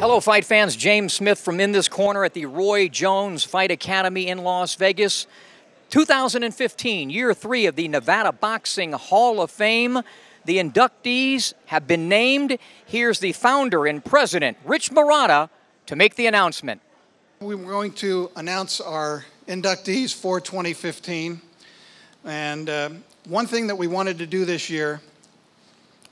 Hello, fight fans. James Smith from In This Corner at the Roy Jones Fight Academy in Las Vegas. 2015, year 3 of the Nevada Boxing Hall of Fame. The inductees have been named. Here's the founder and president, Rich Marotta, to make the announcement. We're going to announce our inductees for 2015. And one thing that we wanted to do this year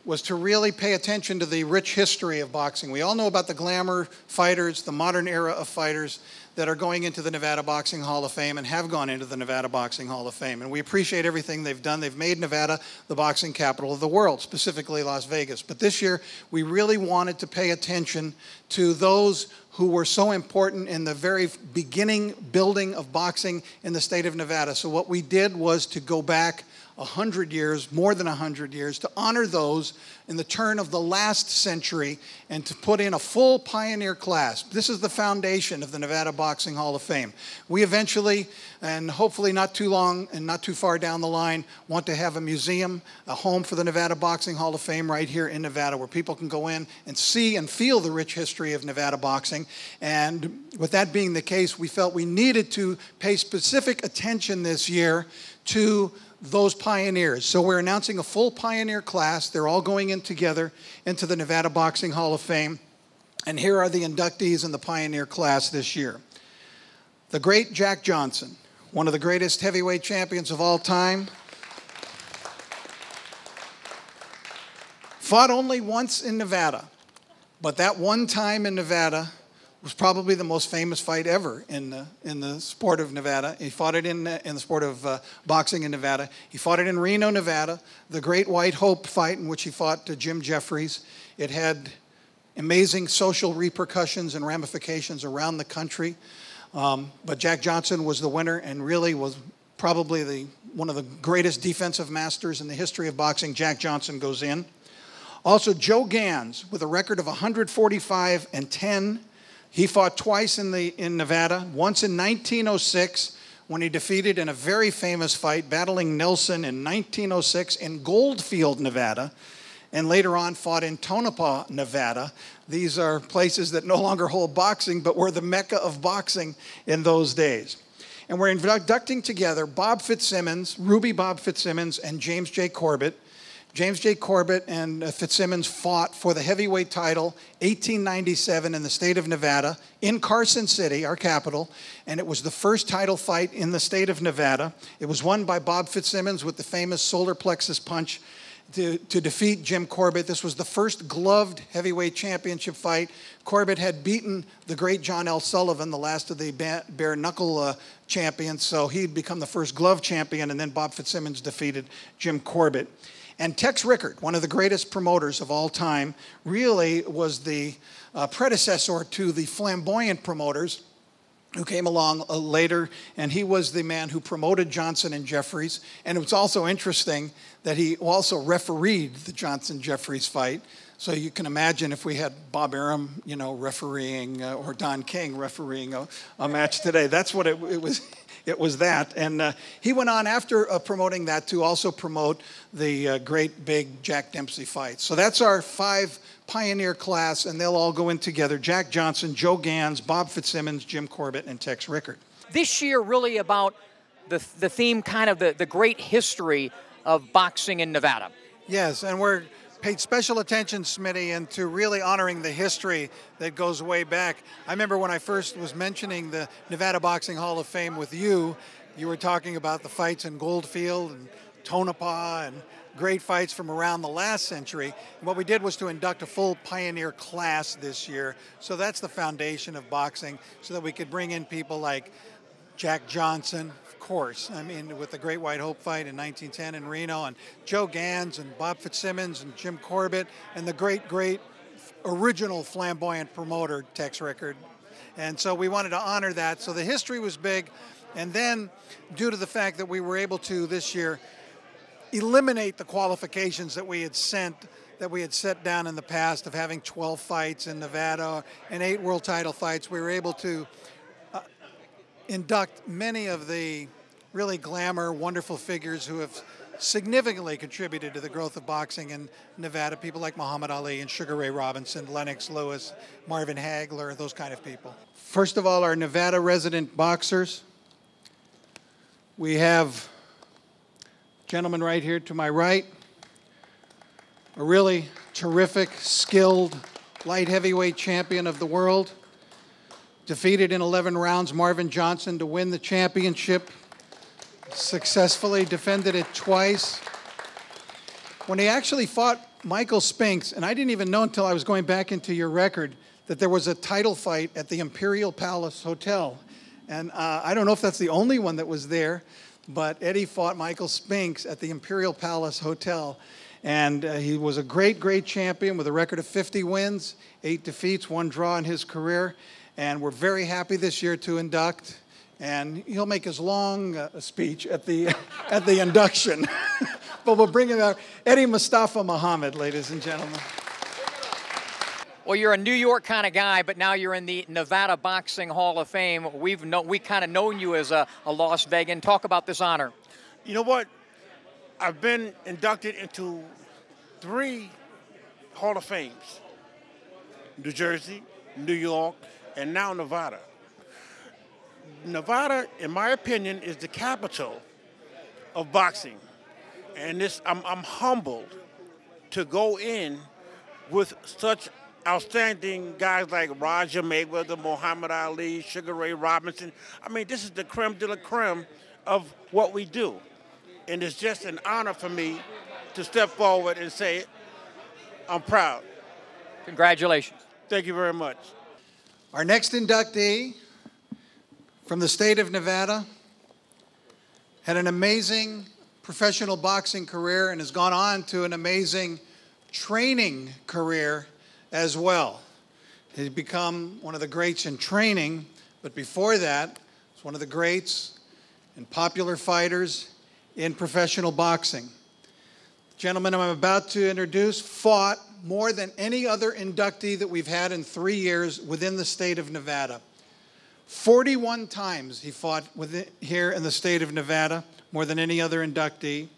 was to really pay attention to the rich history of boxing. We all know about the glamour fighters, the modern era of fighters that are going into the Nevada Boxing Hall of Fame and have gone into the Nevada Boxing Hall of Fame. And we appreciate everything they've done. They've made Nevada the boxing capital of the world, specifically Las Vegas. But this year, we really wanted to pay attention to those who were so important in the very beginning building of boxing in the state of Nevada. So what we did was to go back 100 years, more than 100 years, to honor those in the turn of the last century and to put in a full pioneer class. This is the foundation of the Nevada Boxing Hall of Fame. We eventually, and hopefully not too long and not too far down the line, want to have a museum, a home for the Nevada Boxing Hall of Fame right here in Nevada where people can go in and see and feel the rich history of Nevada boxing. And with that being the case, we felt we needed to pay specific attention this year to those pioneers. So we're announcing a full pioneer class. They're all going in together into the Nevada Boxing Hall of Fame. And here are the inductees in the pioneer class this year. The great Jack Johnson, one of the greatest heavyweight champions of all time. Fought only once in Nevada, but that one time in Nevada was probably the most famous fight ever in the sport of Nevada. He fought it in the sport of boxing in Nevada. He fought it in Reno, Nevada, the Great White Hope fight in which he fought Jim Jeffries. It had amazing social repercussions and ramifications around the country. But Jack Johnson was the winner and really was probably one of the greatest defensive masters in the history of boxing. Jack Johnson goes in. Also, Joe Gans with a record of 145-10. He fought twice in Nevada, once in 1906 when he defeated in a very famous fight, battling Nelson in 1906 in Goldfield, Nevada, and later on fought in Tonopah, Nevada. These are places that no longer hold boxing, but were the mecca of boxing in those days. And we're inducting together Bob Fitzsimmons, Ruby Bob Fitzsimmons, and James J. Corbett. James J. Corbett and Fitzsimmons fought for the heavyweight title 1897 in the state of Nevada in Carson City, our capital, and it was the first title fight in the state of Nevada. It was won by Bob Fitzsimmons with the famous solar plexus punch to defeat Jim Corbett. This was the first gloved heavyweight championship fight. Corbett had beaten the great John L. Sullivan, the last of the bare knuckle champions, so he'd become the first glove champion, and then Bob Fitzsimmons defeated Jim Corbett. And Tex Rickard, one of the greatest promoters of all time, really was the predecessor to the flamboyant promoters who came along later, and he was the man who promoted Johnson and Jeffries. And it was also interesting that he also refereed the Johnson-Jeffries fight. So you can imagine if we had Bob Arum, refereeing, or Don King refereeing a match today. That's what it was. It was that. And he went on after promoting that to also promote the great big Jack Dempsey fight. So that's our 5 pioneer class, and they'll all go in together. Jack Johnson, Joe Gans, Bob Fitzsimmons, Jim Corbett, and Tex Rickard. This year really about the theme, kind of the great history of boxing in Nevada. Yes, and we're paid special attention, Smitty, into really honoring the history that goes way back. I remember when I first was mentioning the Nevada Boxing Hall of Fame with you, you were talking about the fights in Goldfield and Tonopah and great fights from around the last century. And what we did was to induct a full pioneer class this year. So that's the foundation of boxing, so that we could bring in people like Jack Johnson, course. I mean, with the Great White Hope fight in 1910 in Reno, and Joe Gans and Bob Fitzsimmons and Jim Corbett, and the great original flamboyant promoter, Tex Rickard. And so we wanted to honor that. So the history was big. And then, due to the fact that we were able to this year eliminate the qualifications that we had set down in the past of having 12 fights in Nevada and 8 world title fights, we were able to induct many of the really glamour, wonderful figures who have significantly contributed to the growth of boxing in Nevada. People like Muhammad Ali and Sugar Ray Robinson, Lennox Lewis, Marvin Hagler, those kind of people. First of all, our Nevada resident boxers. We have a gentleman right here to my right, a really terrific, skilled, light heavyweight champion of the world. Defeated in 11 rounds Marvin Johnson to win the championship. Successfully defended it twice. When he actually fought Michael Spinks, and I didn't even know until I was going back into your record that there was a title fight at the Imperial Palace Hotel. And I don't know if that's the only one that was there, but Eddie fought Michael Spinks at the Imperial Palace Hotel. And he was a great, great champion with a record of 50 wins, 8 defeats, 1 draw in his career. And we're very happy this year to induct. And he'll make his long speech at the induction. But we'll bring him out. Eddie Mustafa Muhammad, ladies and gentlemen. Well, you're a New York kind of guy, but now you're in the Nevada Boxing Hall of Fame. We kind of known you as a Las Vegan. Talk about this honor. You know what? I've been inducted into 3 Hall of Fames. New Jersey, New York, and now Nevada. Nevada, in my opinion, is the capital of boxing. And I'm humbled to go in with such outstanding guys like Roger Mayweather, Muhammad Ali, Sugar Ray Robinson. I mean, this is the creme de la creme of what we do. And it's just an honor for me to step forward and say, I'm proud. Congratulations. Thank you very much. Our next inductee from the state of Nevada had an amazing professional boxing career and has gone on to an amazing training career as well. He's become one of the greats in training, but before that, he's one of the greats and popular fighters in professional boxing. The gentleman I'm about to introduce fought more than any other inductee that we've had in 3 years within the state of Nevada. 41 times he fought here in the state of Nevada, more than any other inductee.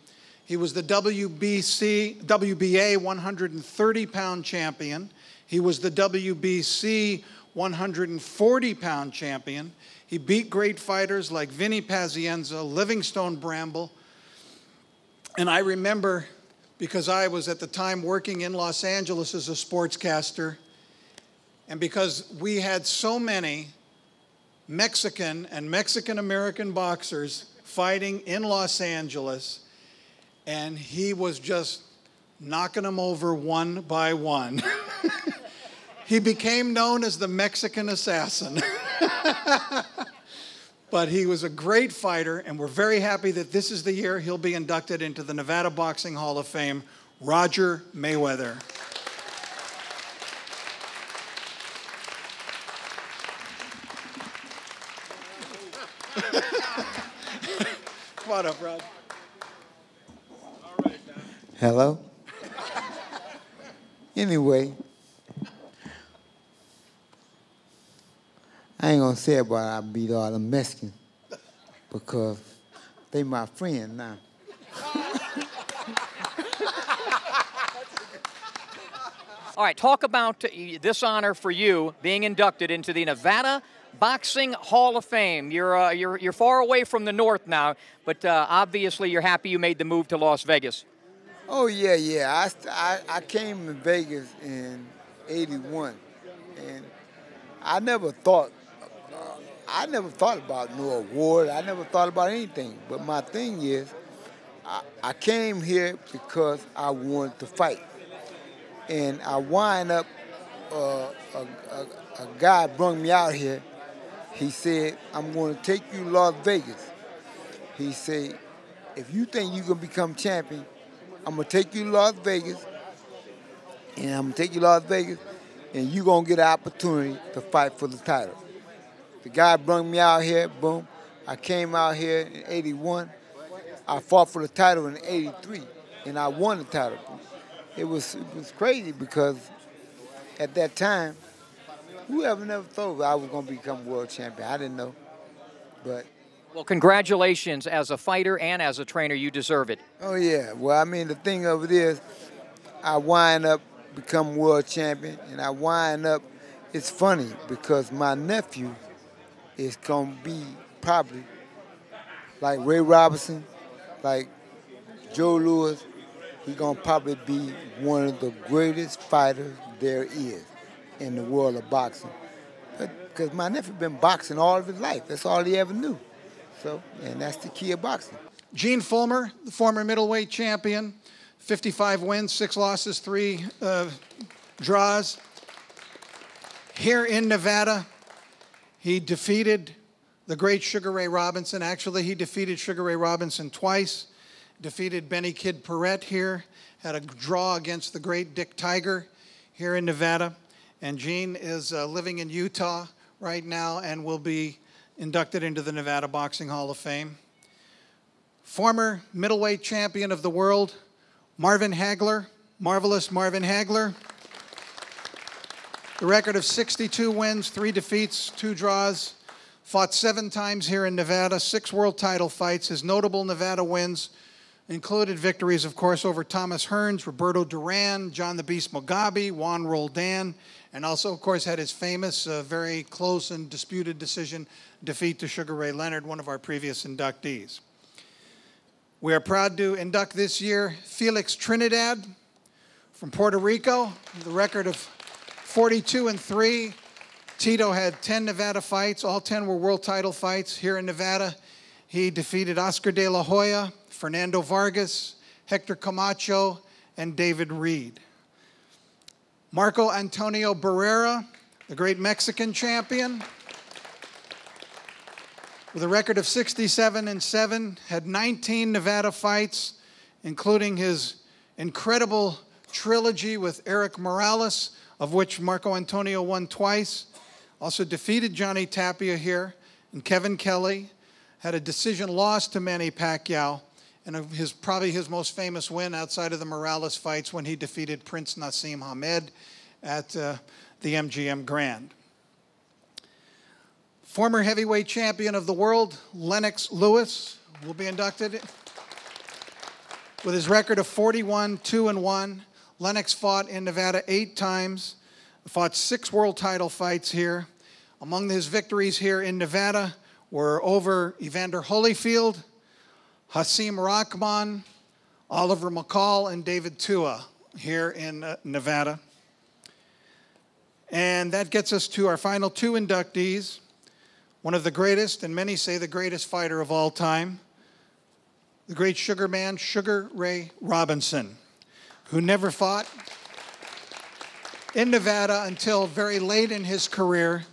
He was the WBA 130-pound champion. He was the WBC 140-pound champion. He beat great fighters like Vinny Pazienza, Livingstone Bramble. And I remember, because I was at the time working in Los Angeles as a sportscaster, and because we had so many Mexican and Mexican-American boxers fighting in Los Angeles, and he was just knocking them over one by one. He became known as the Mexican Assassin. But he was a great fighter, and we're very happy that this is the year he'll be inducted into the Nevada Boxing Hall of Fame, Roger Mayweather. Come on up, Rod. Hello? Anyway, I ain't gonna say about I beat all the Mexicans because they my friend now. All right, talk about this honor for you being inducted into the Nevada Boxing Hall of Fame. You're far away from the north now, but obviously you're happy you made the move to Las Vegas. Oh yeah. I came to Vegas in '81, and I never thought about no award. I never thought about anything. But my thing is, I came here because I wanted to fight, and I wind up. A guy brought me out here. He said, "I'm going to take you to Las Vegas." He said, "If you think you're gonna become champion, I'm gonna take you to Las Vegas, and you're gonna get an opportunity to fight for the title." The guy brought me out here, boom. I came out here in '81. I fought for the title in '83, and I won the title. It was crazy because at that time, whoever never thought I was gonna become world champion? I didn't know, but Well, congratulations as a fighter and as a trainer. You deserve it. Oh, yeah. Well, I mean, the thing of it is, I wind up become world champion, and I wind up, it's funny because my nephew is going to be probably like Ray Robinson, like Joe Louis. He's going to probably be one of the greatest fighters there is in the world of boxing. Because my nephew been boxing all of his life. That's all he ever knew. So, and that's the key of boxing. Gene Fullmer, the former middleweight champion, 55 wins, 6 losses, 3 draws. Here in Nevada, he defeated the great Sugar Ray Robinson. Actually, he defeated Sugar Ray Robinson twice. Defeated Benny Kid Paret here. Had a draw against the great Dick Tiger here in Nevada. And Gene is living in Utah right now and will be inducted into the Nevada Boxing Hall of Fame. Former middleweight champion of the world, Marvin Hagler, marvelous Marvin Hagler. The record of 62 wins, 3 defeats, 2 draws. Fought 7 times here in Nevada, 6 world title fights. His notable Nevada wins included victories, of course, over Thomas Hearns, Roberto Duran, John the Beast Mugabe, Juan Roldan, and also, of course, had his famous, very close and disputed decision defeat to Sugar Ray Leonard, one of our previous inductees. We are proud to induct this year Felix Trinidad from Puerto Rico, the record of 42-3. Tito had 10 Nevada fights. All 10 were world title fights here in Nevada. He defeated Oscar De La Hoya, Fernando Vargas, Hector Camacho, and David Reed. Marco Antonio Barrera, the great Mexican champion, with a record of 67-7, had 19 Nevada fights, including his incredible trilogy with Eric Morales, of which Marco Antonio won twice. Also defeated Johnny Tapia here, and Kevin Kelly. Had a decision loss to Manny Pacquiao, and probably his most famous win outside of the Morales fights when he defeated Prince Nassim Hamed at the MGM Grand. Former heavyweight champion of the world, Lennox Lewis, will be inducted. With his record of 41-2-1, Lennox fought in Nevada 8 times, fought 6 world title fights here. Among his victories here in Nevada were over Evander Holyfield, Hasim Rahman, Oliver McCall, and David Tua here in Nevada. And that gets us to our final 2 inductees. One of the greatest, and many say the greatest fighter of all time, the great Sugarman, Sugar Ray Robinson, who never fought in Nevada until very late in his career,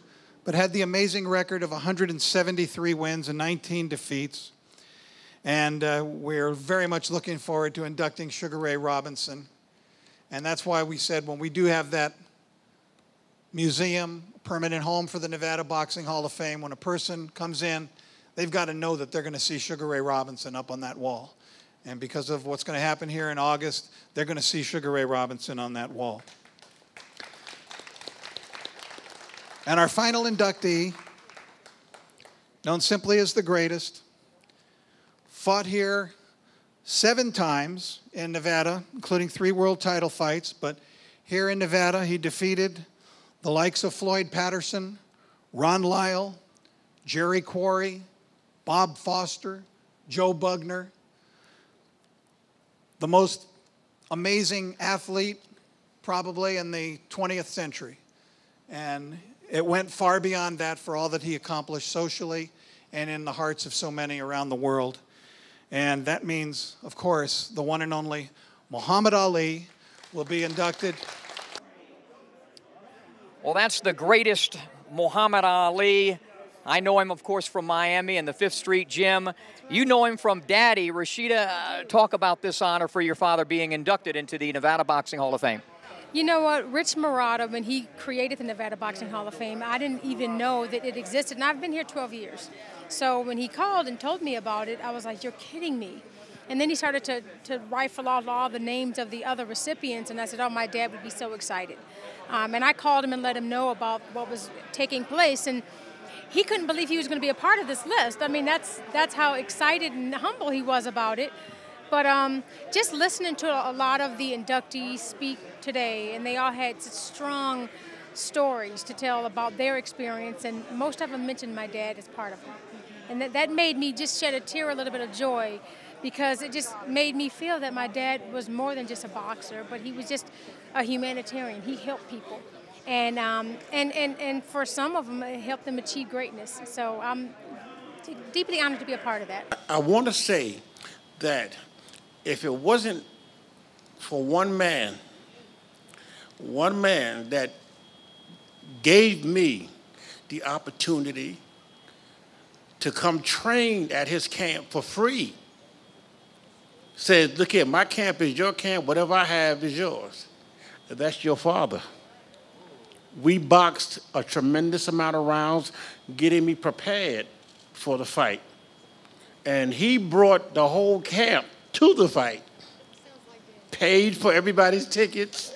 but had the amazing record of 173 wins and 19 defeats. And we're very much looking forward to inducting Sugar Ray Robinson. And that's why we said when we do have that museum, permanent home for the Nevada Boxing Hall of Fame, when a person comes in, they've got to know that they're going to see Sugar Ray Robinson up on that wall. And because of what's going to happen here in August, they're going to see Sugar Ray Robinson on that wall. And our final inductee, known simply as the greatest, fought here 7 times in Nevada, including 3 world title fights. But here in Nevada, he defeated the likes of Floyd Patterson, Ron Lyle, Jerry Quarry, Bob Foster, Joe Bugner. The most amazing athlete probably in the 20th century. And it went far beyond that for all that he accomplished socially and in the hearts of so many around the world. And that means, of course, the one and only Muhammad Ali will be inducted. Well, that's the greatest Muhammad Ali. I know him, of course, from Miami and the 5th Street Gym. You know him from Daddy. Rashida, talk about this honor for your father being inducted into the Nevada Boxing Hall of Fame. You know what, Rich Marotta, when he created the Nevada Boxing Hall of Fame, I didn't even know that it existed, and I've been here 12 years. So when he called and told me about it, I was like, you're kidding me. And then he started to rifle off all the names of the other recipients, and I said, oh, my dad would be so excited. And I called him and let him know about what was taking place. And he couldn't believe he was going to be a part of this list. I mean, that's how excited and humble he was about it. But just listening to a lot of the inductees speak today, and they all had such strong stories to tell about their experience, and most of them mentioned my dad as part of them. And that made me just shed a tear, a little bit of joy, because it just made me feel that my dad was more than just a boxer, but he was just a humanitarian. He helped people. And for some of them, it helped them achieve greatness. So I'm deeply honored to be a part of that. I want to say that if it wasn't for one man that gave me the opportunity to come train at his camp for free, said, look here, my camp is your camp, whatever I have is yours. That's your father. We boxed a tremendous amount of rounds, getting me prepared for the fight. And he brought the whole camp to the fight, paid for everybody's tickets.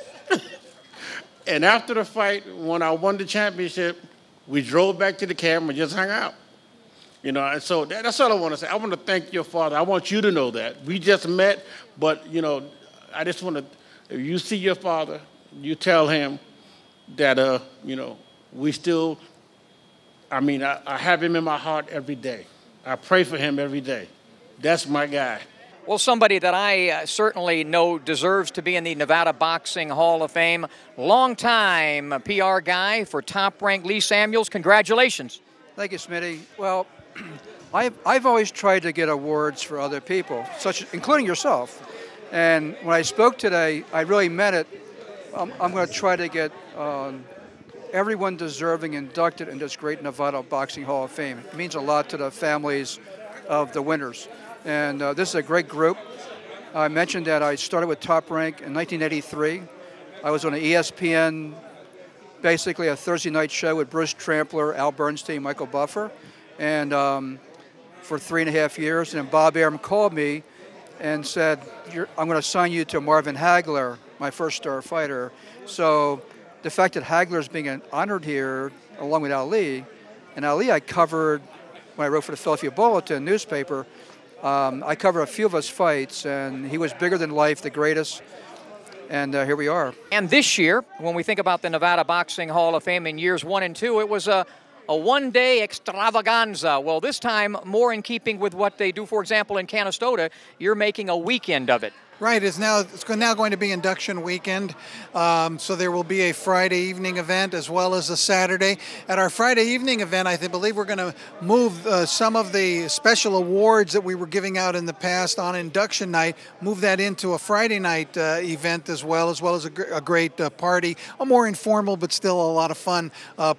And after the fight, when I won the championship, we drove back to the camp and just hung out. You know, and so that's all I want to say. I want to thank your father. I want you to know that. We just met, but, you know, I just want to, if you see your father, you tell him that, you know, we still, I mean, I have him in my heart every day. I pray for him every day. That's my guy. Well, somebody that I certainly know deserves to be in the Nevada Boxing Hall of Fame. Longtime PR guy for Top Rank, Lee Samuels. Congratulations. Thank you, Smitty. Well, I've always tried to get awards for other people, including yourself. And when I spoke today, I really meant it. I'm going to try to get everyone deserving inducted in this great Nevada Boxing Hall of Fame. It means a lot to the families of the winners. And this is a great group. I mentioned that I started with Top Rank in 1983. I was on an ESPN, basically a Thursday night show with Bruce Trampler, Al Bernstein, Michael Buffer, and for 3.5 years. And then Bob Arum called me and said, I'm going to assign you to Marvin Hagler, my first star fighter. So the fact that Hagler's being honored here, along with Ali, and Ali I covered when I wrote for the Philadelphia Bulletin newspaper. I covered a few of his fights, and he was bigger than life, the greatest, and here we are. And this year, when we think about the Nevada Boxing Hall of Fame in years 1 and 2, it was a one-day extravaganza. Well, this time, more in keeping with what they do, for example, in Canastota, you're making a weekend of it. Right, it's now going to be induction weekend, so there will be a Friday evening event as well as a Saturday. At our Friday evening event, I believe we're going to move some of the special awards that we were giving out in the past on induction night, move that into a Friday night event as well as a great party, a more informal but still a lot of fun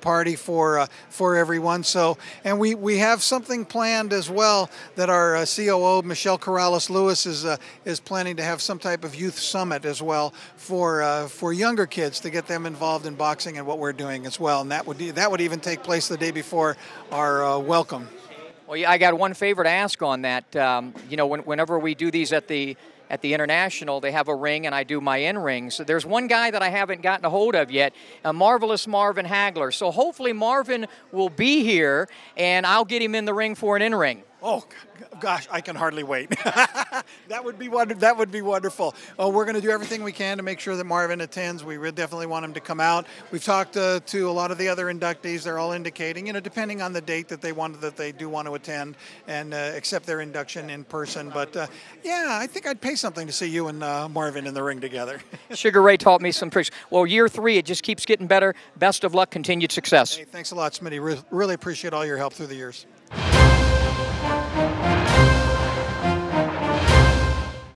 party for everyone. So, and we have something planned as well that our COO Michelle Corrales-Lewis is planning to have some type of youth summit as well for younger kids to get them involved in boxing and what we're doing as well, and that would even take place the day before our welcome. Well, yeah, I got one favor to ask on that. You know, whenever we do these at the International, they have a ring, and I do my in-ring. So there's one guy that I haven't gotten a hold of yet, a marvelous Marvin Hagler. So hopefully Marvin will be here, and I'll get him in the ring for an in-ring. Oh, gosh, I can hardly wait. That would be wonderful. We're going to do everything we can to make sure that Marvin attends. We definitely want him to come out. We've talked to a lot of the other inductees. They're all indicating, you know, depending on the date that they do want to attend and accept their induction in person. But yeah, I think I'd pay something to see you and Marvin in the ring together. Sugar Ray taught me some tricks. Well, year 3, it just keeps getting better. Best of luck, continued success. Hey, thanks a lot, Smitty. Really appreciate all your help through the years.